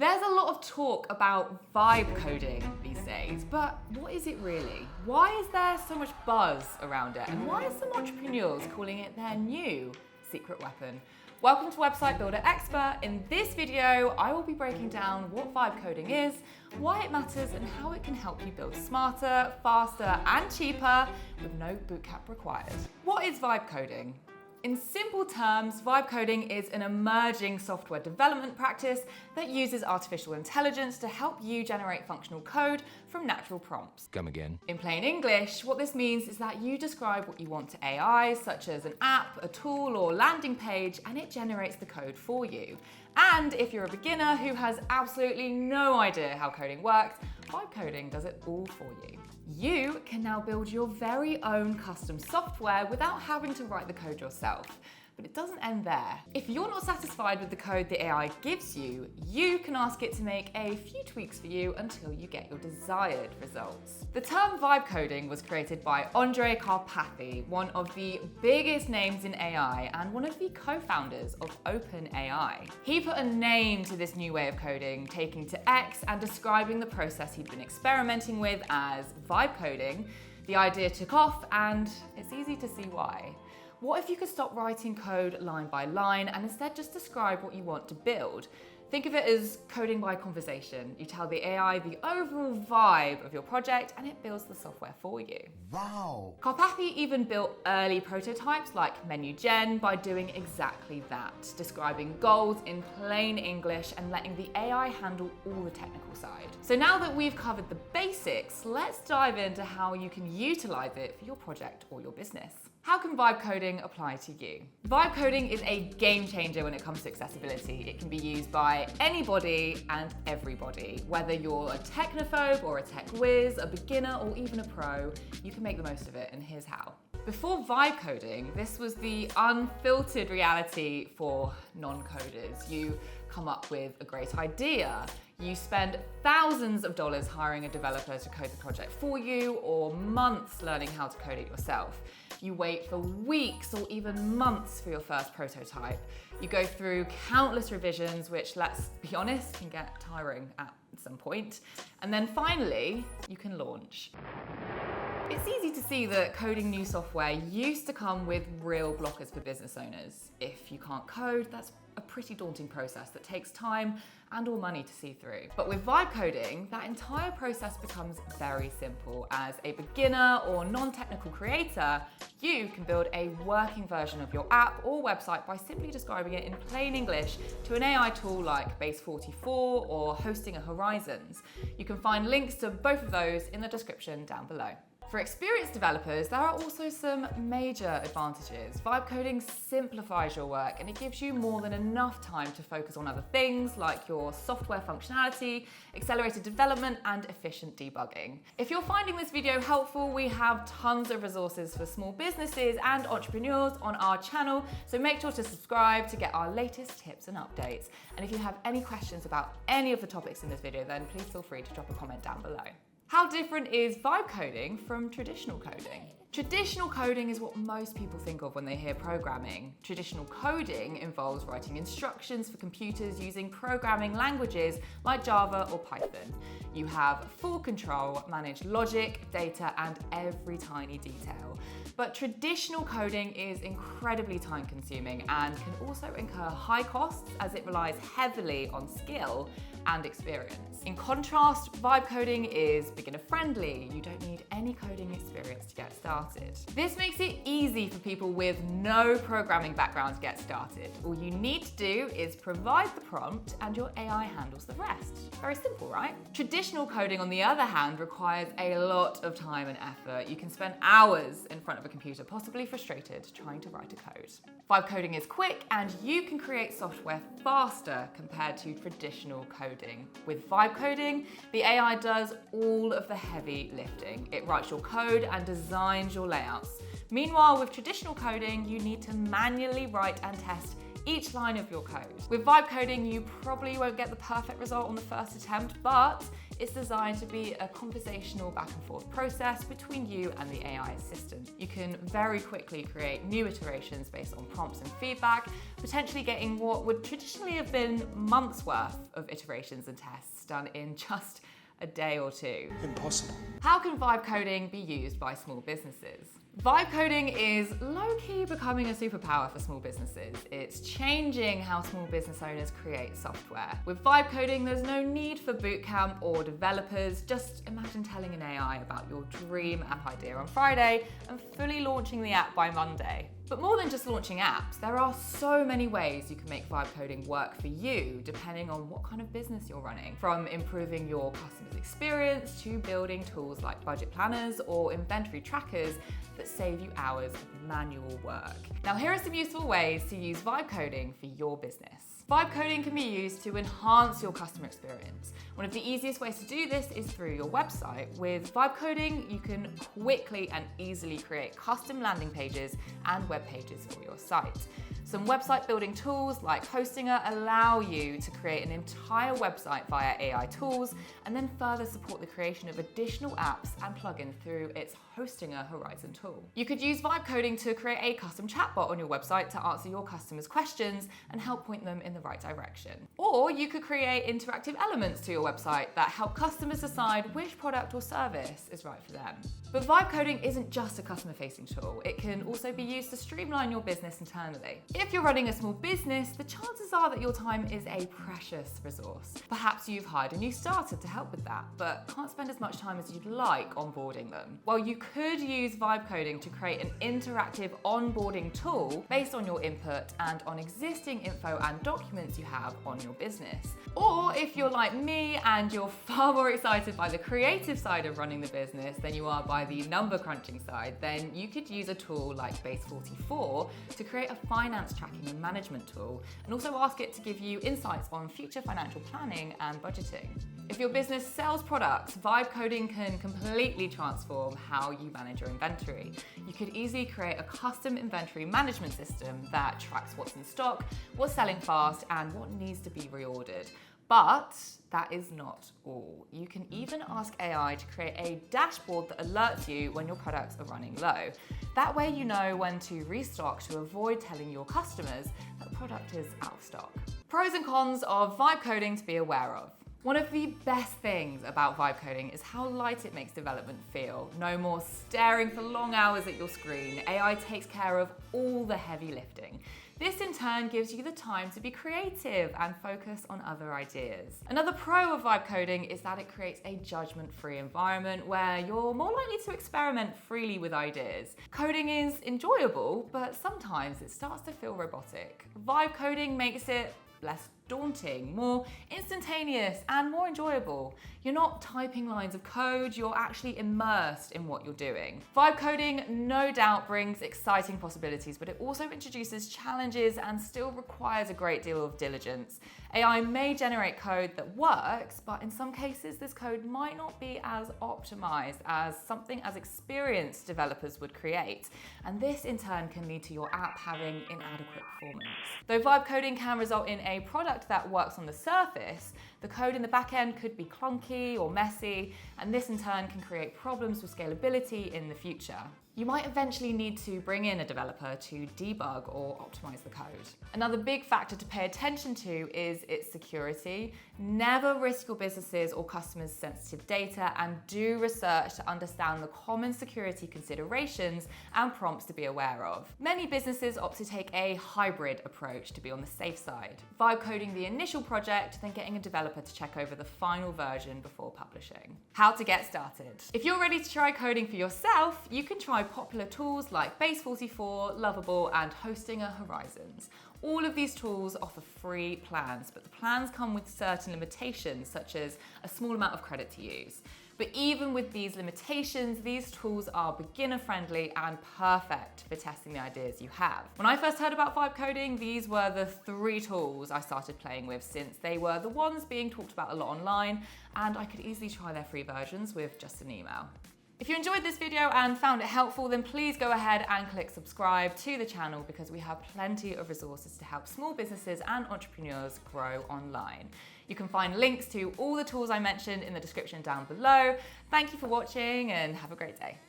There's a lot of talk about vibe coding these days, but what is it really? Why is there so much buzz around it? And why are some entrepreneurs calling it their new secret weapon? Welcome to Website Builder Expert. In this video, I will be breaking down what vibe coding is, why it matters, and how it can help you build smarter, faster, and cheaper with no bootcamp required. What is vibe coding? In simple terms, vibe coding is an emerging software development practice that uses artificial intelligence to help you generate functional code from natural prompts. Come again. In plain English, what this means is that you describe what you want to AI, such as an app, a tool, or landing page, and it generates the code for you. And if you're a beginner who has absolutely no idea how coding works, vibe coding does it all for you. You can now build your very own custom software without having to write the code yourself. But it doesn't end there. If you're not satisfied with the code the AI gives you, you can ask it to make a few tweaks for you until you get your desired results. The term vibe coding was created by Andrej Karpathy, one of the biggest names in AI and one of the co-founders of OpenAI. He put a name to this new way of coding, taking to X and describing the process he'd been experimenting with as vibe coding. The idea took off, and it's easy to see why. What if you could stop writing code line by line and instead just describe what you want to build? Think of it as coding by conversation. You tell the AI the overall vibe of your project and it builds the software for you. Wow. Karpathy even built early prototypes like Menu Gen by doing exactly that, describing goals in plain English and letting the AI handle all the technical side. So now that we've covered the basics, let's dive into how you can utilize it for your project or your business. How can vibe coding apply to you? Vibe coding is a game changer when it comes to accessibility. It can be used by anybody and everybody. Whether you're a technophobe or a tech whiz, a beginner or even a pro, you can make the most of it, and here's how. Before vibe coding, this was the unfiltered reality for non-coders. You come up with a great idea, you spend thousands of dollars hiring a developer to code the project for you, or months learning how to code it yourself. You wait for weeks or even months for your first prototype. You go through countless revisions, which, let's be honest, can get tiring at some point. And then finally, you can launch. It's easy to see that coding new software used to come with real blockers for business owners. If you can't code, that's a pretty daunting process that takes time and or money to see through. But with vibe coding, that entire process becomes very simple. As a beginner or non-technical creator, you can build a working version of your app or website by simply describing it in plain English to an AI tool like Base44 or hosting a Horizons. You can find links to both of those in the description down below. For experienced developers, there are also some major advantages. Vibe coding simplifies your work and it gives you more than enough time to focus on other things like your software functionality, accelerated development, and efficient debugging. If you're finding this video helpful, we have tons of resources for small businesses and entrepreneurs on our channel, so make sure to subscribe to get our latest tips and updates. And if you have any questions about any of the topics in this video, then please feel free to drop a comment down below. How different is vibe coding from traditional coding? Traditional coding is what most people think of when they hear programming. Traditional coding involves writing instructions for computers using programming languages like Java or Python. You have full control, manage logic, data, and every tiny detail. But traditional coding is incredibly time-consuming and can also incur high costs as it relies heavily on skill and experience. In contrast, vibe coding is beginner-friendly. You don't need any coding experience to get started. This makes it easy for people with no programming background to get started. All you need to do is provide the prompt and your AI handles the rest. Very simple, right? Traditional coding, on the other hand, requires a lot of time and effort. You can spend hours in front of a computer, possibly frustrated, trying to write a code. Vibe coding is quick and you can create software faster compared to traditional coding. With vibe coding, the AI does all of the heavy lifting. It writes your code and designs your layouts. Meanwhile, with traditional coding, you need to manually write and test each line of your code. With vibe coding, you probably won't get the perfect result on the first attempt, but it's designed to be a conversational back and forth process between you and the AI assistant. You can very quickly create new iterations based on prompts and feedback, potentially getting what would traditionally have been months worth of iterations and tests done in just a day or two. Impossible. How can vibe coding be used by small businesses? Vibe coding is low-key becoming a superpower for small businesses. It's changing how small business owners create software. With vibe coding, there's no need for bootcamp or developers. Just imagine telling an AI about your dream app idea on Friday and fully launching the app by Monday. But more than just launching apps, there are so many ways you can make vibe coding work for you, depending on what kind of business you're running. From improving your customer's experience to building tools like budget planners or inventory trackers that save you hours of manual work. Now, here are some useful ways to use vibe coding for your business. Vibe coding can be used to enhance your customer experience. One of the easiest ways to do this is through your website. With vibe coding, you can quickly and easily create custom landing pages and web pages for your site. Some website building tools like Hostinger allow you to create an entire website via AI tools and then further support the creation of additional apps and plugins through its Hostinger Horizon tool. You could use vibe coding to create a custom chatbot on your website to answer your customers' questions and help point them in the right direction. Or you could create interactive elements to your website that help customers decide which product or service is right for them. But vibe coding isn't just a customer-facing tool. It can also be used to streamline your business internally. If you're running a small business, the chances are that your time is a precious resource. Perhaps you've hired a new starter to help with that, but can't spend as much time as you'd like onboarding them. Well, you could use vibe coding to create an interactive onboarding tool based on your input and on existing info and documents you have on your business. Or if you're like me and you're far more excited by the creative side of running the business than you are by the number crunching side, then you could use a tool like Base44 to create a finance tracking and management tool, and also ask it to give you insights on future financial planning and budgeting. If your business sells products, vibe coding can completely transform how you manage your inventory. You could easily create a custom inventory management system that tracks what's in stock, what's selling fast, and what needs to be reordered. But that is not all. You can even ask AI to create a dashboard that alerts you when your products are running low. That way you know when to restock to avoid telling your customers that the product is out of stock. Pros and cons of vibe coding to be aware of. One of the best things about vibe coding is how light it makes development feel. No more staring for long hours at your screen. AI takes care of all the heavy lifting. This in turn gives you the time to be creative and focus on other ideas. Another pro of vibe coding is that it creates a judgment-free environment where you're more likely to experiment freely with ideas. Coding is enjoyable, but sometimes it starts to feel robotic. Vibe coding makes it less daunting, more instantaneous, and more enjoyable. You're not typing lines of code, you're actually immersed in what you're doing. Vibe coding no doubt brings exciting possibilities, but it also introduces challenges and still requires a great deal of diligence. AI may generate code that works, but in some cases this code might not be as optimized as something as experienced developers would create. And this in turn can lead to your app having inadequate performance. Though vibe coding can result in a product that works on the surface, the code in the back end could be clunky or messy, and this in turn can create problems with scalability in the future. You might eventually need to bring in a developer to debug or optimize the code. Another big factor to pay attention to is its security. Never risk your businesses or customers' sensitive data, and do research to understand the common security considerations and prompts to be aware of. Many businesses opt to take a hybrid approach to be on the safe side, vibe coding the initial project, then getting a developer to check over the final version before publishing. How to get started. If you're ready to try coding for yourself, you can try popular tools like Base44, Lovable, and Hostinger Horizons. All of these tools offer free plans, but the plans come with certain limitations, such as a small amount of credit to use. But even with these limitations, these tools are beginner-friendly and perfect for testing the ideas you have. When I first heard about vibe coding, these were the 3 tools I started playing with, since they were the ones being talked about a lot online, and I could easily try their free versions with just an email. If you enjoyed this video and found it helpful, then please go ahead and click subscribe to the channel because we have plenty of resources to help small businesses and entrepreneurs grow online. You can find links to all the tools I mentioned in the description down below. Thank you for watching and have a great day.